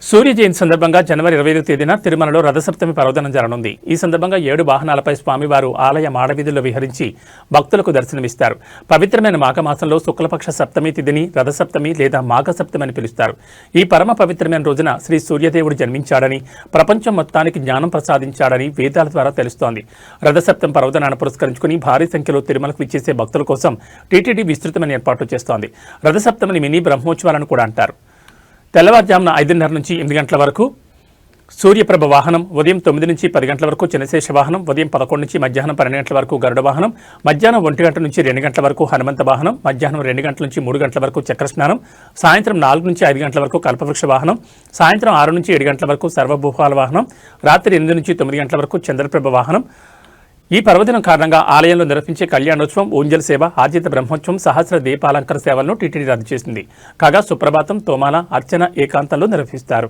సూర్య జయంతి సందర్భంగా జనవరి 25వ తేదీన తిరుమలలో రథసప్తమి పర్వదినం జరగనుంది. ఈ సందర్భంగా 7 వాహనాలపై స్వామివారు ఆలయ మాడవీధుల్లో విహరించి భక్తులకు దర్శనమిస్తారు. పవిత్రమైన మాఘమాసంలో శుక్లపక్ష సప్తమి తిథిని రథసప్తమి లేదా మాఘ సప్తమి అని పిలుస్తారు. ఈ పరమ పవిత్రమైన రోజున శ్రీ సూర్యదేవుడు జన్మించాడని, ప్రపంచం మొత్తానికి జ్ఞానం ప్రసాదించాడని వేదాల ద్వారా తెలుస్తోంది. రథసప్తమి పర్వదినాన్ని పురస్కరించుకుని భారీ సంఖ్యలో తిరుమలకు విచ్చేసే భక్తుల కోసం టీటీడీ విస్తృతమైన ఏర్పాట్లు చేస్తోంది. రథసప్తమిని మినీ బ్రహ్మోత్సవాలను కూడా అంటారు. తెల్లవారుజామున 5:30 నుంచి 8 గంటల వరకు సూర్యప్రభ వాహనం, ఉదయం 9 నుంచి 10 గంటల వరకు చినశేష వాహనం, ఉదయం 11 నుంచి మధ్యాహ్నం 12 గంటల వరకు గరుడ వాహనం, మధ్యాహ్నం 1 గంట నుంచి 2 గంటల వరకు హనుమంత వాహనం, మధ్యాహ్నం 2 గంటల నుంచి 3 గంటల వరకు చక్రస్నానం, సాయంత్రం 4 నుంచి 5 గంటల వరకు కల్పవృక్ష వాహనం, సాయంత్రం 6 నుంచి 7 గంటల వరకు సర్వభూపాల వాహనం, రాత్రి 8 నుంచి 9 గంటల వరకు చంద్రప్రభ వాహనం. ఈ పర్వదినం కారణంగా ఆలయంలో నిర్వహించే కళ్యాణోత్సవం, ఊంజల్ సేవ, ఆర్జిత బ్రహ్మోత్సవం, సహస్ర దీపాలంకర సేవలను టీటీడీ రద్దు చేసింది. కాగా సుప్రభాతం, తోమాల, అర్చన ఏకాంతంలో నిర్వహిస్తారు.